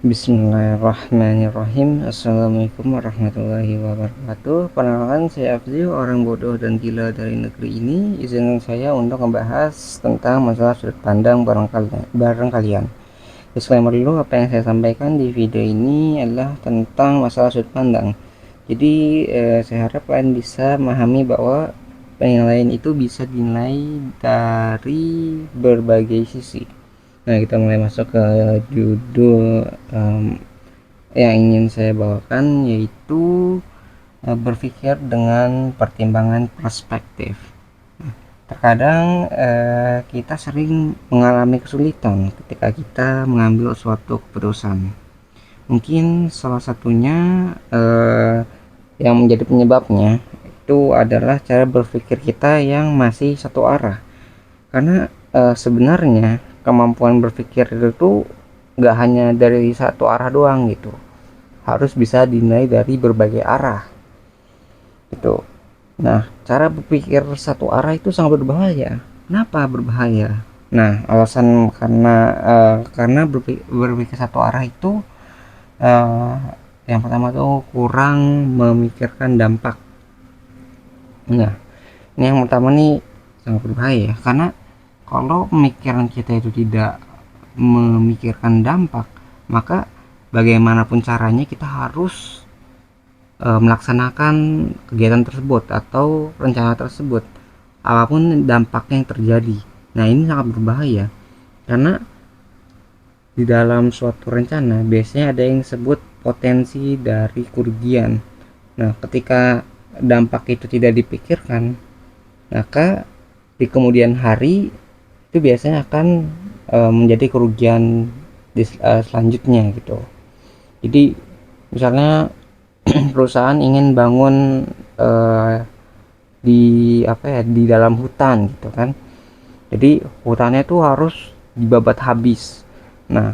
Bismillahirrahmanirrahim. Assalamualaikum warahmatullahi wabarakatuh. Perkenalkan, saya Afzi, orang bodoh dan gila dari negeri ini. Izinkan saya untuk membahas tentang masalah sudut pandang bareng kalian. Disclaimer dulu, apa yang saya sampaikan di video ini adalah tentang masalah sudut pandang. Jadi saya harap kalian bisa memahami bahwa penilaian itu bisa dinilai dari berbagai sisi. Nah, kita mulai masuk ke judul yang ingin saya bawakan, yaitu berpikir dengan pertimbangan perspektif. Terkadang kita sering mengalami kesulitan ketika kita mengambil suatu keputusan. Mungkin salah satunya yang menjadi penyebabnya itu adalah cara berpikir kita yang masih satu arah. Karena sebenarnya kemampuan berpikir itu nggak hanya dari satu arah doang gitu, harus bisa dinilai dari berbagai arah gitu. Nah, cara berpikir satu arah itu sangat berbahaya. Kenapa berbahaya? Nah, alasan karena berpikir satu arah itu uh, yang pertama tuh kurang memikirkan dampak. Nah, ini yang pertama nih sangat berbahaya karena kalau pemikiran kita itu tidak memikirkan dampak, maka bagaimanapun caranya kita harus melaksanakan kegiatan tersebut atau rencana tersebut, apapun dampaknya yang terjadi. Nah, ini sangat berbahaya karena di dalam suatu rencana biasanya ada yang disebut potensi dari kerugian. Nah, ketika dampak itu tidak dipikirkan, maka di kemudian hari itu biasanya akan menjadi kerugian selanjutnya gitu. Jadi misalnya perusahaan ingin bangun di di dalam hutan gitu kan, jadi hutannya itu harus dibabat habis. Nah,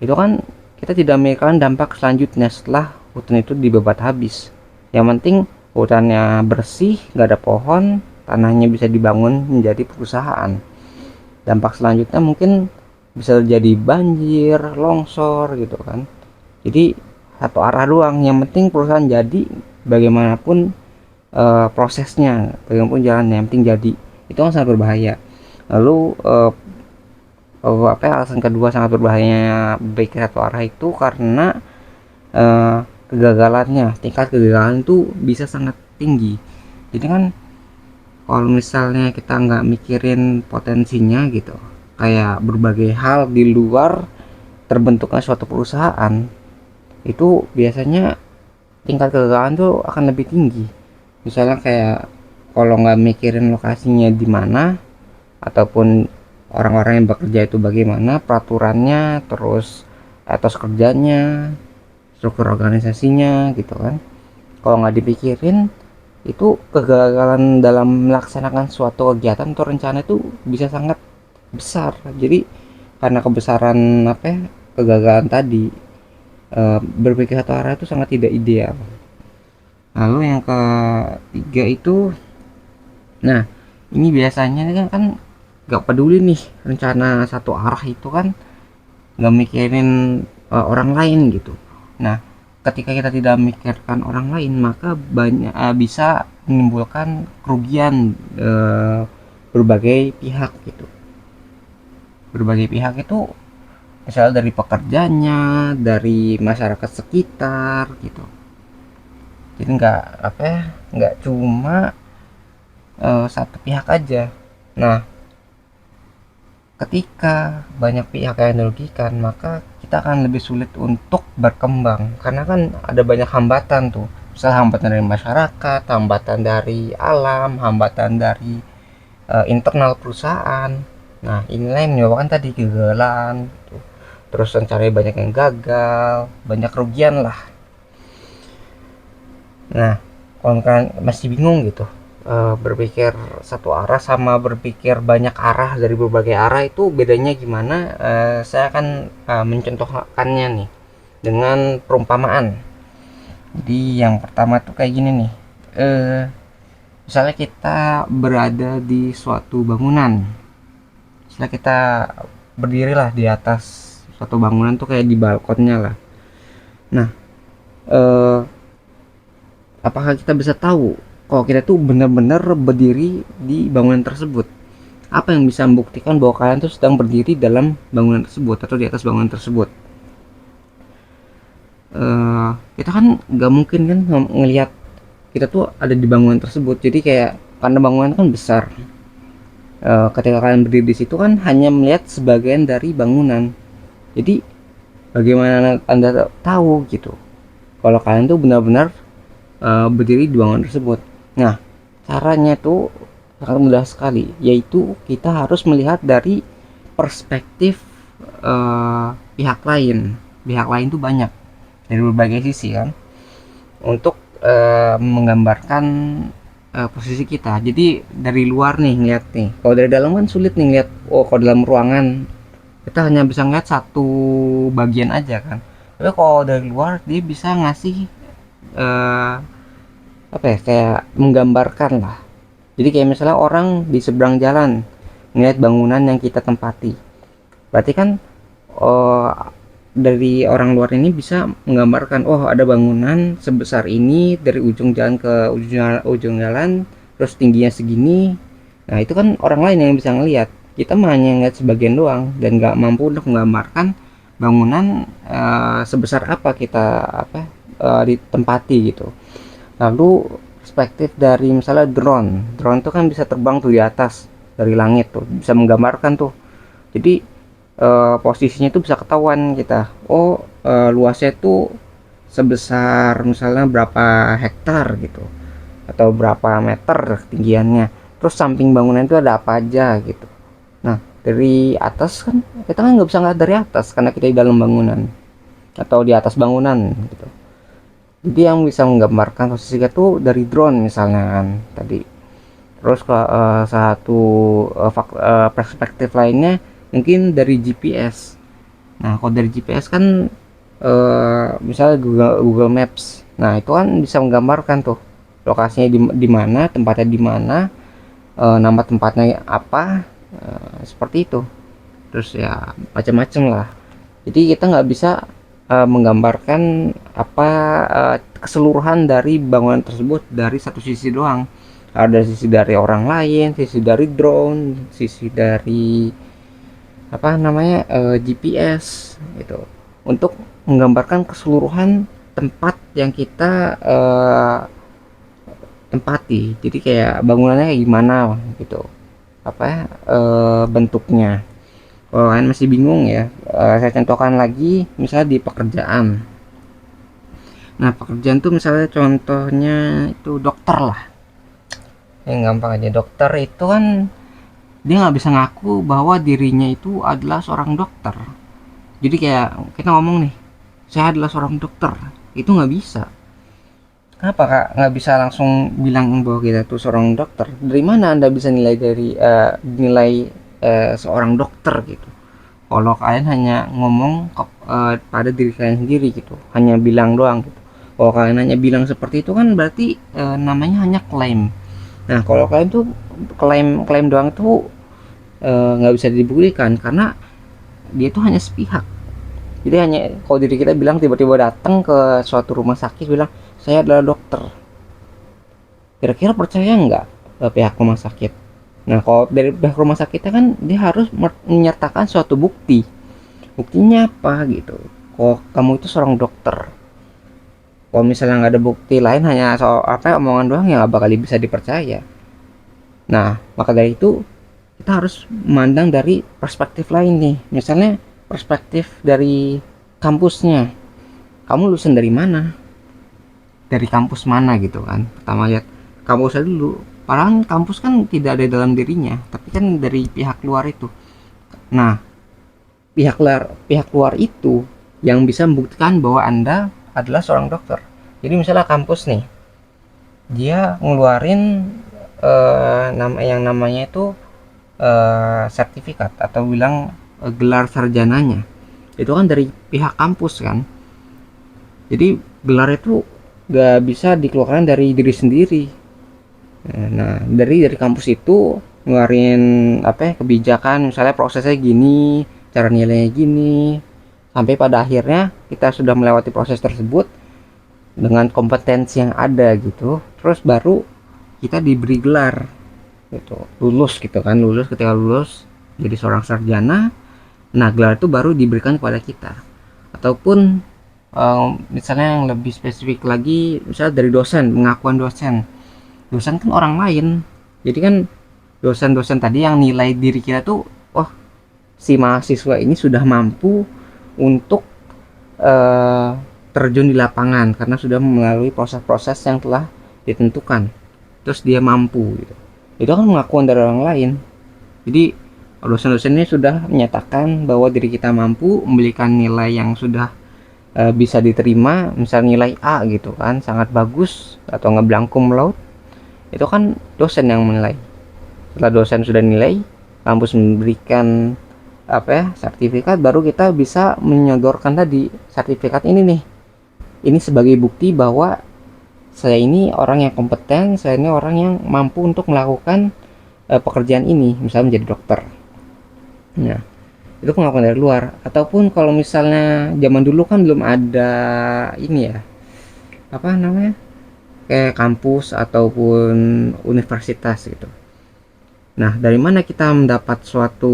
itu kan kita tidak memikirkan dampak selanjutnya setelah hutan itu dibabat habis. Yang penting hutannya bersih, nggak ada pohon, tanahnya bisa dibangun menjadi perusahaan. Dampak selanjutnya mungkin bisa jadi banjir, longsor gitu kan. Jadi satu arah doang, yang penting perusahaan jadi, bagaimanapun prosesnya, bagaimanapun jalan, yang penting jadi. Itu kan sangat berbahaya. Lalu alasan kedua sangat berbahayanya berpikir satu arah itu karena tingkat kegagalan itu bisa sangat tinggi. Jadi kan kalau misalnya kita nggak mikirin potensinya gitu, kayak berbagai hal di luar terbentuknya suatu perusahaan, itu biasanya tingkat kegagalan tuh akan lebih tinggi. Misalnya kayak kalau nggak mikirin lokasinya di mana, ataupun orang-orang yang bekerja itu bagaimana, peraturannya, terus etos kerjanya, struktur organisasinya gitu kan, kalau nggak dipikirin, itu kegagalan dalam melaksanakan suatu kegiatan atau rencana itu bisa sangat besar. Jadi karena kebesaran kegagalan tadi, berpikir satu arah itu sangat tidak ideal. Lalu yang ketiga itu, nah ini biasanya kan nggak peduli nih rencana satu arah itu kan, nggak mikirin orang lain gitu. Nah, ketika kita tidak memikirkan orang lain, maka banyak bisa menimbulkan kerugian berbagai pihak gitu. Berbagai pihak itu misalnya dari pekerjanya, dari masyarakat sekitar gitu. Jadi nggak cuma satu pihak aja. Nah, ketika banyak pihak yang dirugikan, maka kita akan lebih sulit untuk berkembang karena kan ada banyak hambatan tuh. Misal hambatan dari masyarakat, hambatan dari alam, hambatan dari internal perusahaan. Nah, inilah yang menyebabkan tadi kegagalan tuh. Terus rencananya banyak yang gagal, banyak kerugian lah. Nah, kalau kalian masih bingung gitu, berpikir satu arah sama berpikir banyak arah dari berbagai arah itu bedanya gimana, saya akan mencontohkannya nih dengan perumpamaan. Jadi yang pertama tuh kayak gini nih, misalnya kita berada di suatu bangunan, misalnya kita berdirilah di atas suatu bangunan tuh kayak di balkonnya lah. Nah, eh, apakah kita bisa tahu kalau kita tuh benar-benar berdiri di bangunan tersebut? Apa yang bisa membuktikan bahwa kalian tuh sedang berdiri dalam bangunan tersebut atau di atas bangunan tersebut? Kita kan nggak mungkin kan ngelihat kita tuh ada di bangunan tersebut. Jadi kayak karena bangunan kan besar, ketika kalian berdiri di situ kan hanya melihat sebagian dari bangunan. Jadi bagaimana anda tahu gitu kalau kalian tuh benar-benar berdiri di bangunan tersebut? Nah, caranya tuh sangat mudah sekali, yaitu kita harus melihat dari perspektif pihak lain. Pihak lain tuh banyak dari berbagai sisi kan, untuk menggambarkan posisi kita. Jadi dari luar nih ngeliat nih, kalau dari dalam kan sulit nih ngeliat. Oh, kalau dalam ruangan kita hanya bisa ngeliat satu bagian aja kan, tapi kalau dari luar dia bisa ngasih eh, apa ya, kayak menggambarkan lah. Jadi kayak misalnya orang di seberang jalan ngeliat bangunan yang kita tempati, berarti kan oh, dari orang luar ini bisa menggambarkan, oh ada bangunan sebesar ini dari ujung jalan ke ujung jalan, terus tingginya segini. Nah itu kan orang lain yang bisa ngelihat, kita hanya ngeliat sebagian doang dan nggak mampu untuk menggambarkan bangunan sebesar apa kita ditempati gitu. Lalu perspektif dari misalnya drone, drone itu kan bisa terbang tuh di atas dari langit tuh, bisa menggambarkan tuh. Jadi posisinya itu bisa ketahuan kita. Oh, luasnya itu sebesar misalnya berapa hektar gitu, atau berapa meter ketinggiannya. Terus samping bangunan itu ada apa aja gitu. Nah, dari atas kan kita kan nggak bisa ngeliat dari atas karena kita di dalam bangunan atau di atas bangunan gitu. Jadi yang bisa menggambarkan posisi kita tuh dari drone misalnya kan tadi. Terus ke satu perspektif lainnya mungkin dari GPS. Nah, kalau dari GPS kan misalnya Google Maps. Nah, itu kan bisa menggambarkan tuh lokasinya di mana, tempatnya di mana, nama tempatnya apa, seperti itu. Terus ya macam-macam lah. Jadi kita nggak bisa menggambarkan apa keseluruhan dari bangunan tersebut dari satu sisi doang. Ada sisi dari orang lain, sisi dari drone, sisi dari apa namanya GPS gitu, untuk menggambarkan keseluruhan tempat yang kita tempati. Jadi kayak bangunannya kayak gimana gitu, apa ya, bentuknya. Kalau kalian masih bingung ya, saya contohkan lagi misalnya di pekerjaan. Nah, pekerjaan tuh misalnya contohnya itu dokter lah, yang gampang aja. Dokter itu kan dia nggak bisa ngaku bahwa dirinya itu adalah seorang dokter. Jadi kayak kita ngomong nih, saya adalah seorang dokter, itu nggak bisa. Kenapa kak nggak bisa langsung bilang bahwa kita tuh seorang dokter? Dari mana anda bisa nilai dari nilai seorang dokter gitu? Kalau kalian hanya ngomong pada diri kalian sendiri gitu, hanya bilang doang gitu. Kalau kalian hanya bilang seperti itu kan berarti namanya hanya klaim. Nah kalau kalian tuh klaim klaim doang tuh nggak bisa dibuktikan karena dia tuh hanya sepihak. Jadi hanya kalau diri kita bilang, tiba-tiba datang ke suatu rumah sakit bilang saya adalah dokter, kira-kira percaya nggak pihak rumah sakit? Nah kalau dari pihak rumah sakitnya kan dia harus menyertakan suatu bukti. Buktinya apa gitu, kalau kamu itu seorang dokter. Kalau misalnya nggak ada bukti lain, hanya soal apa omongan doang, ya nggak bakal bisa dipercaya. Nah maka dari itu kita harus memandang dari perspektif lain nih. Misalnya perspektif dari kampusnya, kamu lulusan dari mana, dari kampus mana gitu kan. Pertama lihat kampusnya dulu, padahal kampus kan tidak ada dalam dirinya, tapi kan dari pihak luar itu. Nah pihak luar itu yang bisa membuktikan bahwa anda adalah seorang dokter. Jadi misalnya kampus nih, dia ngeluarin nama yang namanya itu sertifikat atau bilang gelar sarjananya, itu kan dari pihak kampus kan. Jadi gelar itu gak bisa dikeluarkan dari diri sendiri. Nah dari kampus itu ngeluarin apa ya, kebijakan misalnya prosesnya gini, cara nilainya gini, sampai pada akhirnya kita sudah melewati proses tersebut dengan kompetensi yang ada gitu, terus baru kita diberi gelar gitu, lulus gitu kan, ketika lulus jadi seorang sarjana. Nah, gelar itu baru diberikan kepada kita. Ataupun misalnya yang lebih spesifik lagi, misalnya dari dosen, pengakuan dosen. Dosen kan orang lain. Jadi kan dosen-dosen tadi yang nilai diri kita tuh, wah, si mahasiswa ini sudah mampu untuk eh, terjun di lapangan karena sudah melalui proses-proses yang telah ditentukan. Terus dia mampu gitu. Itu kan pengakuan dari orang lain. Jadi dosen-dosen ini sudah menyatakan bahwa diri kita mampu memberikan nilai yang sudah bisa diterima, misal nilai A gitu kan, sangat bagus atau ngeblangkum cum laude. Itu kan dosen yang menilai. Setelah dosen sudah nilai, kampus memberikan apa ya, sertifikat, baru kita bisa menyodorkan tadi sertifikat ini nih. Ini sebagai bukti bahwa saya ini orang yang kompeten, saya ini orang yang mampu untuk melakukan pekerjaan ini, misalnya menjadi dokter. Nah, itu pengakuan dari luar. Ataupun kalau misalnya zaman dulu kan belum ada ini ya, apa namanya, kayak kampus ataupun universitas gitu. Nah, dari mana kita mendapat suatu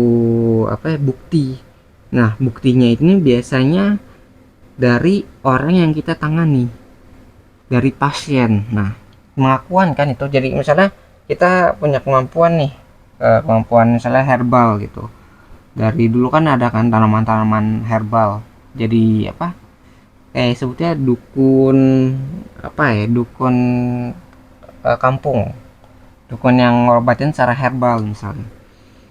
apa ya, bukti? Nah, buktinya ini biasanya dari orang yang kita tangani, dari pasien. Nah, pengakuan kan itu. Jadi misalnya kita punya kemampuan nih, kemampuan misalnya herbal gitu. Dari dulu kan ada kan tanaman-tanaman herbal. Jadi apa? Sebutnya dukun, apa ya? Dukun kampung. Dukun yang ngobatin secara herbal misalnya.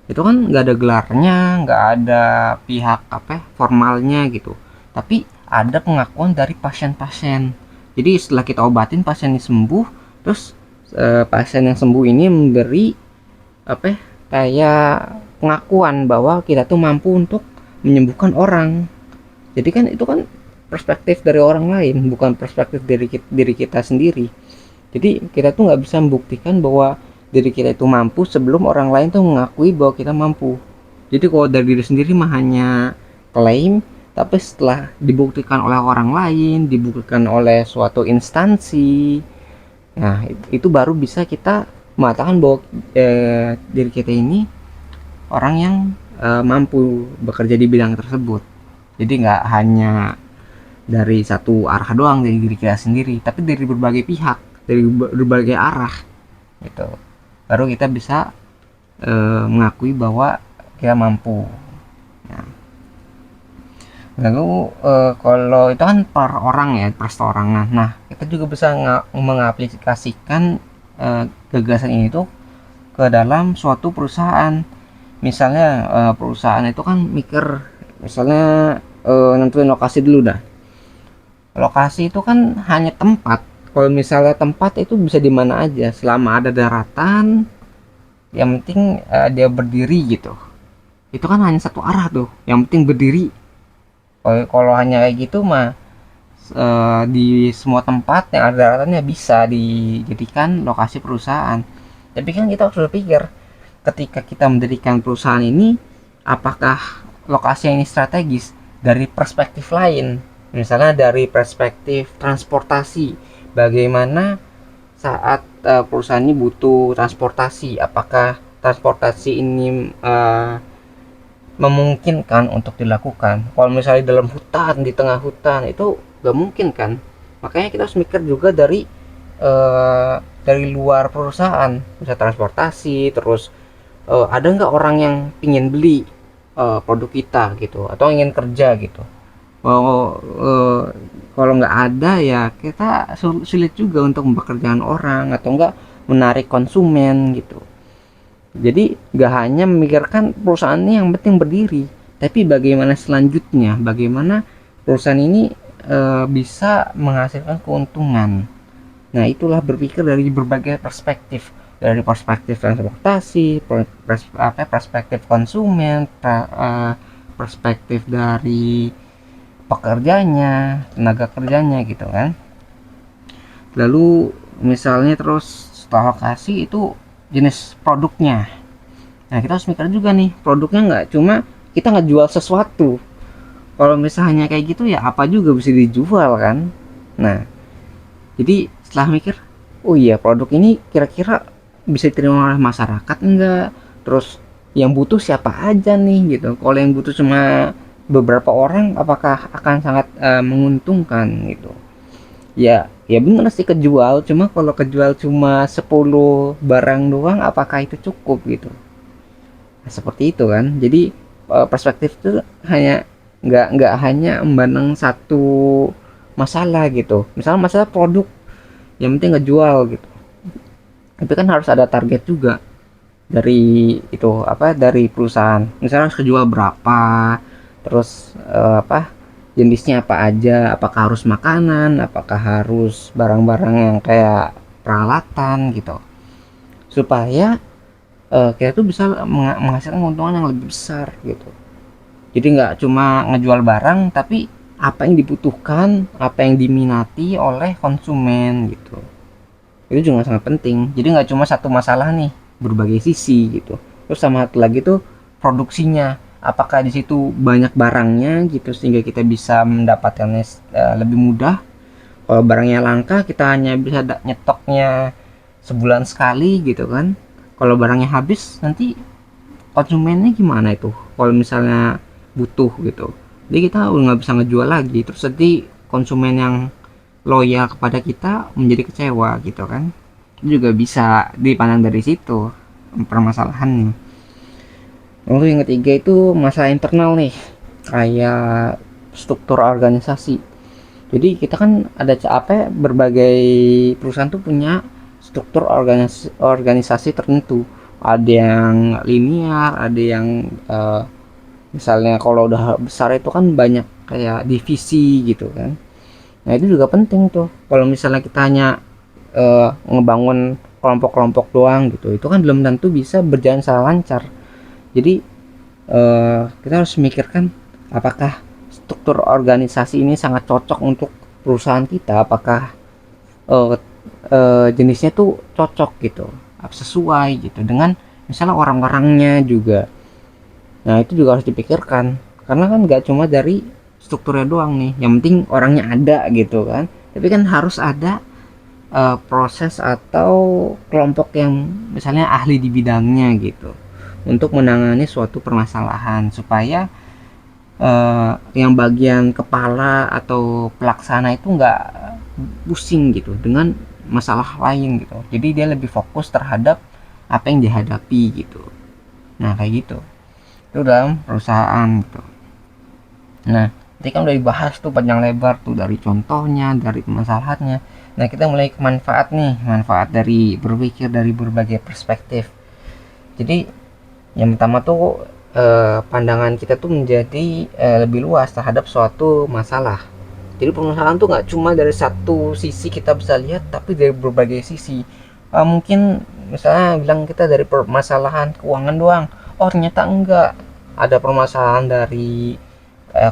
Itu kan nggak ada gelarnya, nggak ada pihak apa formalnya gitu. Tapi ada pengakuan dari pasien-pasien. Jadi setelah kita obatin pasien ini sembuh, terus pasien yang sembuh ini memberi apa ya, kayak pengakuan bahwa kita tuh mampu untuk menyembuhkan orang. Jadi kan itu kan perspektif dari orang lain, bukan perspektif diri kita sendiri. Jadi kita tuh nggak bisa membuktikan bahwa diri kita itu mampu sebelum orang lain tuh mengakui bahwa kita mampu. Jadi kalau dari diri sendiri mah hanya klaim, tapi setelah dibuktikan oleh orang lain, dibuktikan oleh suatu instansi, nah itu baru bisa kita mengatakan bahwa diri kita ini orang yang mampu bekerja di bidang tersebut. Jadi nggak hanya dari satu arah doang dari diri kita sendiri, tapi dari berbagai pihak, dari berbagai arah gitu. Baru kita bisa mengakui bahwa kita mampu. Nah, lalu kalau itu kan per orang ya, perseorangan. Nah, kita juga bisa mengaplikasikan gagasan ini tuh ke dalam suatu perusahaan. Misalnya perusahaan itu kan mikir, misalnya nentuin lokasi dulu dah. Lokasi itu kan hanya tempat. Kalau misalnya tempat itu bisa di mana aja selama ada daratan, yang penting dia berdiri gitu. Itu kan hanya satu arah tuh, yang penting berdiri. Kalau hanya kayak gitu mah di semua tempat yang ada daratannya bisa dijadikan lokasi perusahaan. Tapi kan kita harus berpikir, ketika kita mendirikan perusahaan ini, apakah lokasi ini strategis dari perspektif lain, misalnya dari perspektif transportasi, bagaimana saat perusahaan ini butuh transportasi, apakah transportasi ini memungkinkan untuk dilakukan. Kalau misalnya dalam hutan, di tengah hutan, itu gak mungkin kan. Makanya kita harus mikir juga dari luar perusahaan, bisa transportasi, terus ada nggak orang yang ingin beli produk kita gitu, atau ingin kerja gitu. Kalau nggak ada ya kita sulit juga untuk mempekerjakan orang, atau nggak menarik konsumen gitu. Jadi nggak hanya memikirkan perusahaan ini yang penting berdiri, tapi bagaimana selanjutnya, bagaimana perusahaan ini bisa menghasilkan keuntungan. Nah, itulah berpikir dari berbagai perspektif, dari perspektif transportasi, perspektif konsumen, perspektif dari pekerjanya, tenaga kerjanya gitu kan. Lalu misalnya terus setelah lokasi itu jenis produknya. Nah, kita harus mikir juga nih, produknya nggak cuma kita nggak jual sesuatu, Kalau misalnya kayak gitu ya apa juga bisa dijual kan. Nah, jadi setelah mikir, oh iya produk ini kira-kira bisa diterima oleh masyarakat enggak, terus yang butuh siapa aja nih gitu. Kalau yang butuh cuma beberapa orang, apakah akan sangat menguntungkan gitu. Ya ya bener sih kejual, cuma kalau kejual cuma 10 barang doang apakah itu cukup gitu. Nah, seperti itu kan. Jadi perspektif itu hanya nggak hanya memandang satu masalah gitu. Misalnya masalah produk, yang penting ngejual gitu. Tapi kan harus ada target juga dari itu apa, dari perusahaan. Misalnya harus kejual berapa, terus apa jenisnya apa aja, apakah harus makanan, apakah harus barang-barang yang kayak peralatan gitu, supaya kita tuh bisa menghasilkan keuntungan yang lebih besar gitu. Jadi nggak cuma ngejual barang, tapi apa yang dibutuhkan, apa yang diminati oleh konsumen gitu. Itu juga sangat penting. Jadi nggak cuma satu masalah nih, berbagai sisi gitu. Terus sama satu lagi tuh produksinya. Apakah di situ banyak barangnya gitu sehingga kita bisa mendapatkannya lebih mudah. Kalau barangnya langka, kita hanya bisa nyetoknya sebulan sekali gitu kan. Kalau barangnya habis, nanti konsumennya gimana itu kalau misalnya butuh gitu. Jadi kita udah nggak bisa ngejual lagi, terus nanti konsumen yang loyal kepada kita menjadi kecewa gitu kan. Itu juga bisa dipandang dari situ permasalahannya. Lalu yang ketiga itu masalah internal nih, kayak struktur organisasi. Jadi kita kan ada apa, berbagai perusahaan tuh punya struktur organisasi tertentu. Ada yang linear, ada yang misalnya kalau udah besar itu kan banyak kayak divisi gitu kan. Nah itu juga penting tuh. Kalau misalnya kita hanya ngebangun kelompok-kelompok doang gitu, itu kan belum tentu bisa berjalan secara lancar. Jadi kita harus memikirkan apakah struktur organisasi ini sangat cocok untuk perusahaan kita, apakah uh, jenisnya tuh cocok gitu, sesuai gitu dengan misalnya orang-orangnya juga. Nah itu juga harus dipikirkan, karena kan nggak cuma dari strukturnya doang nih, yang penting orangnya ada gitu kan, tapi kan harus ada proses atau kelompok yang misalnya ahli di bidangnya gitu untuk menangani suatu permasalahan, supaya yang bagian kepala atau pelaksana itu nggak pusing gitu dengan masalah lain gitu. Jadi dia lebih fokus terhadap apa yang dihadapi gitu. Nah kayak gitu itu dalam perusahaan gitu. Nah tadi kan udah dibahas tuh panjang lebar tuh, dari contohnya, dari masalahnya. Nah kita mulai ke manfaat nih, manfaat dari berpikir dari berbagai perspektif. Jadi yang pertama tuh pandangan kita tuh menjadi lebih luas terhadap suatu masalah. Jadi permasalahan tuh nggak cuma dari satu sisi kita bisa lihat, tapi dari berbagai sisi. Mungkin misalnya bilang kita dari permasalahan keuangan doang, oh ternyata enggak, ada permasalahan dari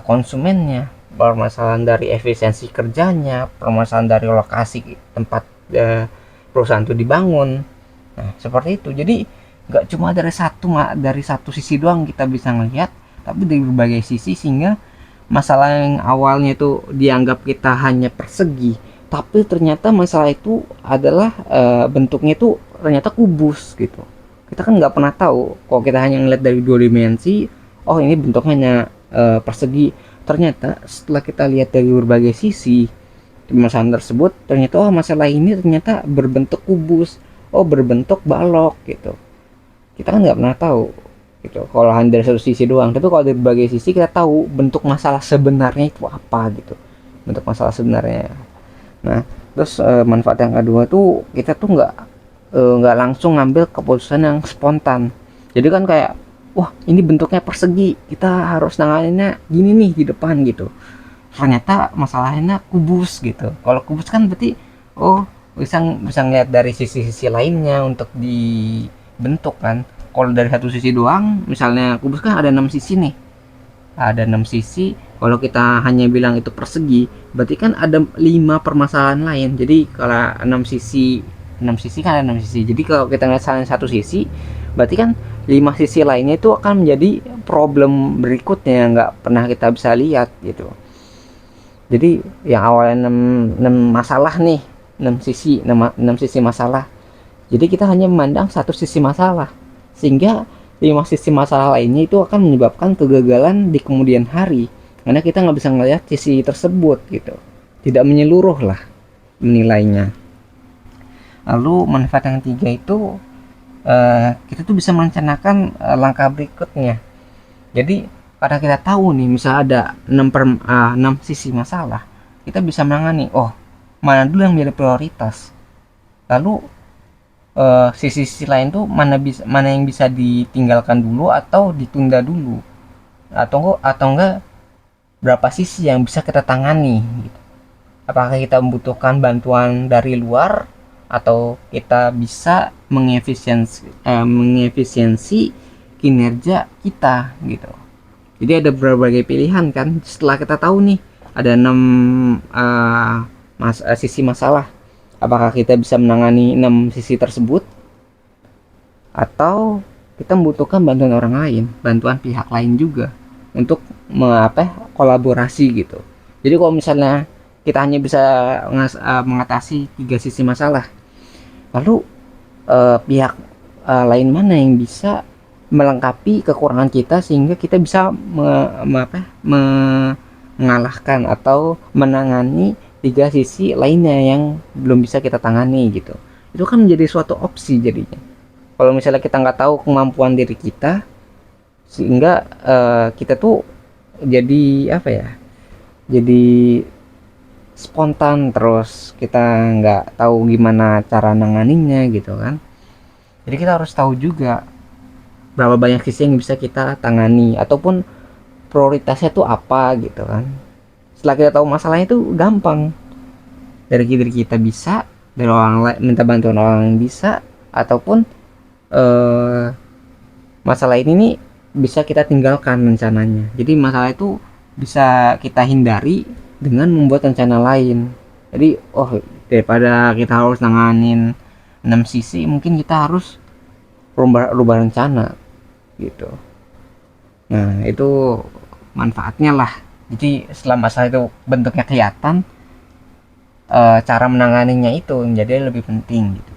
konsumennya, permasalahan dari efisiensi kerjanya, permasalahan dari lokasi tempat perusahaan itu dibangun. Nah seperti itu. Jadi nggak cuma dari satu sisi doang kita bisa ngelihat, tapi dari berbagai sisi, sehingga masalah yang awalnya itu dianggap kita hanya persegi, tapi ternyata masalah itu adalah bentuknya itu ternyata kubus gitu. Kita kan nggak pernah tahu kalau kita hanya ngeliat dari dua dimensi, oh ini bentuknya hanya persegi. Ternyata setelah kita lihat dari berbagai sisi masalah tersebut, ternyata oh masalah ini ternyata berbentuk kubus, oh berbentuk balok gitu. Kita kan nggak pernah tahu gitu kalau hanya dari satu sisi doang, tapi kalau dari berbagai sisi kita tahu bentuk masalah sebenarnya itu apa gitu, bentuk masalah sebenarnya. Nah terus manfaat yang kedua tuh, kita tuh nggak langsung ngambil keputusan yang spontan. Jadi kan kayak wah ini bentuknya persegi, kita harus nanganinnya gini nih di depan gitu, ternyata masalahnya kubus gitu. Kalau kubus kan berarti oh bisa ngeliat dari sisi-sisi lainnya untuk dibentuk kan. Kalau dari satu sisi doang, misalnya kubus kan ada 6 sisi nih, ada 6 sisi. Kalau kita hanya bilang itu persegi, berarti kan ada 5 permasalahan lain. Jadi kalau 6 sisi kan ada 6 sisi. Jadi kalau kita ngeliat satu sisi, berarti kan 5 sisi lainnya itu akan menjadi problem berikutnya yang nggak pernah kita bisa lihat gitu. Jadi yang awalnya 6 masalah nih, 6 sisi masalah, jadi kita hanya memandang satu sisi masalah, sehingga 5 sisi masalah lainnya itu akan menyebabkan kegagalan di kemudian hari, karena kita nggak bisa ngelihat sisi tersebut gitu, tidak menyeluruh lah menilainya. Lalu manfaat yang ketiga itu kita tuh bisa merencanakan langkah berikutnya. Jadi karena kita tahu nih, misal ada 6 sisi masalah, kita bisa menangani, oh mana dulu yang menjadi prioritas, lalu sisi-sisi lain tuh mana yang bisa ditinggalkan dulu atau ditunda dulu, atau enggak berapa sisi yang bisa kita tangani gitu. Apakah kita membutuhkan bantuan dari luar atau kita bisa mengefisiensi kinerja kita gitu. Jadi ada berbagai pilihan kan. Setelah kita tahu nih ada 6 sisi masalah, apakah kita bisa menangani 6 sisi tersebut atau kita membutuhkan bantuan orang lain, bantuan pihak lain juga untuk kolaborasi gitu. Jadi kalau misalnya kita hanya bisa mengatasi 3 sisi masalah, lalu pihak lain mana yang bisa melengkapi kekurangan kita sehingga kita bisa mengalahkan atau menangani 3 sisi lainnya yang belum bisa kita tangani gitu. Itu kan menjadi suatu opsi jadinya. Kalau misalnya kita nggak tahu kemampuan diri kita, sehingga kita tuh jadi jadi spontan, terus kita nggak tahu gimana cara nanganinya gitu kan. Jadi kita harus tahu juga berapa banyak sisi yang bisa kita tangani ataupun prioritasnya tuh apa gitu kan. Setelah kita tahu masalahnya itu gampang, dari diri kita bisa, dari orang lain minta bantuan orang yang bisa, ataupun masalah ini nih bisa kita tinggalkan rencananya. Jadi masalah itu bisa kita hindari dengan membuat rencana lain. Jadi daripada kita harus nanganin 6 sisi, mungkin kita harus rubah rencana gitu. Nah itu manfaatnya lah. Jadi setelah masalah itu bentuknya kelihatan, cara menanganinya itu menjadi lebih penting gitu.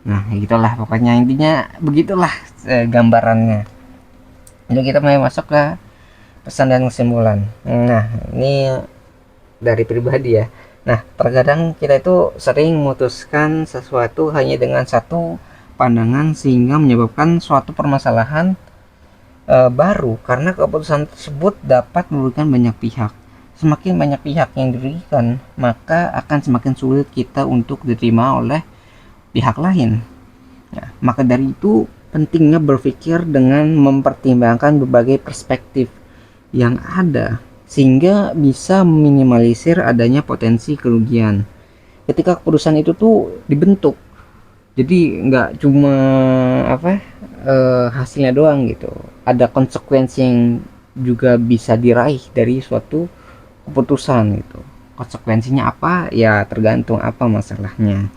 Nah gitulah pokoknya, intinya begitulah gambarannya. Jadi kita mulai masuk ke pesan dan kesimpulan. Nah ini dari pribadi ya. Nah terkadang kita itu sering memutuskan sesuatu hanya dengan satu pandangan, sehingga menyebabkan suatu permasalahan baru, karena keputusan tersebut dapat merugikan banyak pihak. Semakin banyak pihak yang dirugikan, maka akan semakin sulit kita untuk diterima oleh pihak lain. Ya, maka dari itu pentingnya berpikir dengan mempertimbangkan berbagai perspektif yang ada, sehingga bisa meminimalisir adanya potensi kerugian ketika keputusan itu tuh dibentuk. Jadi nggak cuma hasilnya doang gitu, ada konsekuensi yang juga bisa diraih dari suatu keputusan gitu. Konsekuensinya apa ya tergantung apa masalahnya.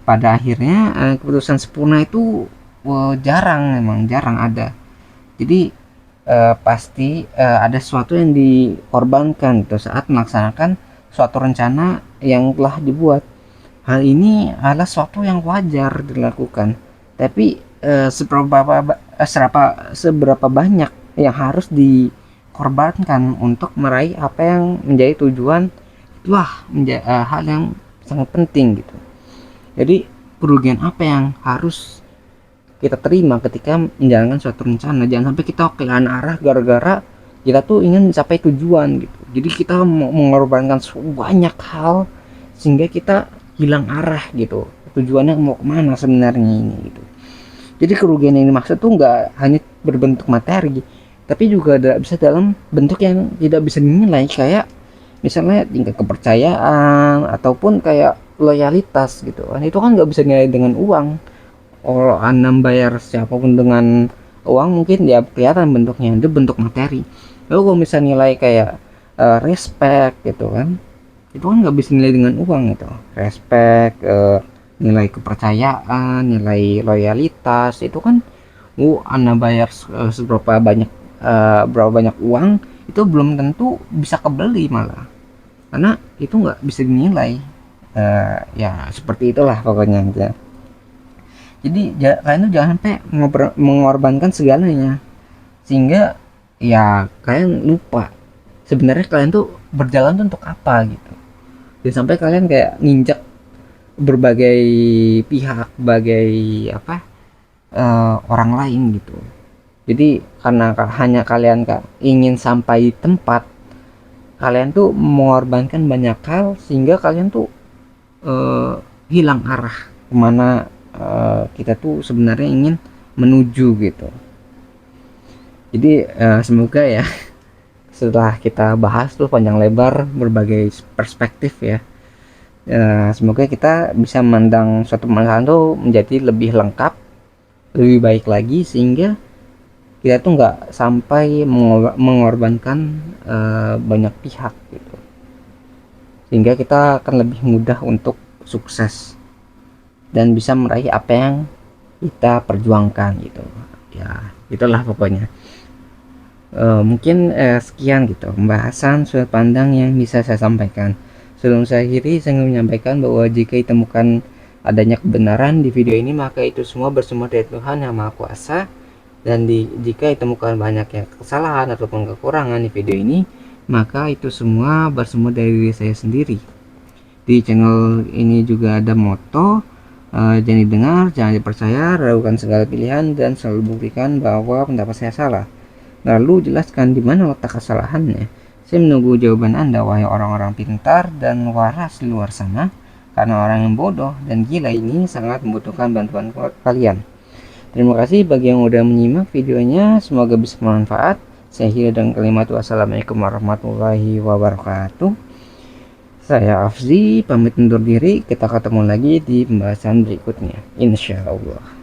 Pada akhirnya keputusan sempurna itu memang jarang ada. Jadi pasti ada sesuatu yang dikorbankan gitu saat melaksanakan suatu rencana yang telah dibuat. Hal ini adalah sesuatu yang wajar dilakukan, tapi seberapa banyak yang harus dikorbankan untuk meraih apa yang menjadi tujuan, itulah hal yang sangat penting gitu. Jadi kerugian apa yang harus kita terima ketika menjalankan suatu rencana. Jangan sampai kita kehilangan arah gara-gara kita tuh ingin mencapai tujuan gitu. Jadi kita mau mengorbankan banyak hal sehingga kita hilang arah gitu, tujuannya mau kemana sebenarnya ini gitu. Jadi kerugian yang dimaksud tuh nggak hanya berbentuk materi, tapi juga bisa dalam bentuk yang tidak bisa dinilai, kayak misalnya tingkat kepercayaan ataupun kayak loyalitas gitu kan. Itu kan nggak bisa dinilai dengan uang. Kalau Anda bayar siapapun dengan uang, mungkin ya kelihatan bentuknya, itu bentuk materi. Lalu kalau misalnya nilai kayak respect gitu kan, itu kan nggak bisa nilai dengan uang gitu. Respect, nilai kepercayaan, nilai loyalitas, itu kan Anda bayar berapa banyak uang, itu belum tentu bisa kebeli malah, karena itu nggak bisa dinilai. Ya seperti itulah pokoknya ya. Jadi kalian tuh jangan sampai mengorbankan segalanya, sehingga ya kalian lupa sebenarnya kalian tuh berjalan tuh untuk apa gitu. Jadi sampai kalian kayak nginjak berbagai pihak, sebagai apa, orang lain gitu. Jadi karena hanya kalian ingin sampai tempat, kalian tuh mengorbankan banyak hal sehingga kalian tuh hilang arah kemana kita tuh sebenarnya ingin menuju gitu. Jadi semoga ya setelah kita bahas tuh panjang lebar berbagai perspektif ya, semoga kita bisa memandang suatu masalah tuh menjadi lebih lengkap, lebih baik lagi, sehingga kita tuh nggak sampai mengorbankan banyak pihak gitu, sehingga kita akan lebih mudah untuk sukses dan bisa meraih apa yang kita perjuangkan gitu ya. Itulah pokoknya. Mungkin sekian gitu pembahasan sudut pandang yang bisa saya sampaikan. Sebelum saya akhiri, saya ingin menyampaikan bahwa jika ditemukan adanya kebenaran di video ini, maka itu semua bersumber dari Tuhan Yang Maha Kuasa. Dan jika ditemukan banyaknya kesalahan ataupun kekurangan di video ini, maka itu semua bersumber dari diri saya sendiri. Di channel ini juga ada moto, jangan didengar, jangan dipercaya, ragukan segala pilihan, dan selalu buktikan bahwa pendapat saya salah. Lalu jelaskan di mana letak kesalahannya. Saya menunggu jawaban Anda, wahai orang-orang pintar dan waras di luar sana, karena orang yang bodoh dan gila ini sangat membutuhkan bantuan kalian. Terima kasih bagi yang udah menyimak videonya, semoga bisa bermanfaat. Saya akhiri dengan kalimat wassalamualaikum warahmatullahi wabarakatuh. Saya Afzi, pamit undur diri. Kita ketemu lagi di pembahasan berikutnya, insya Allah.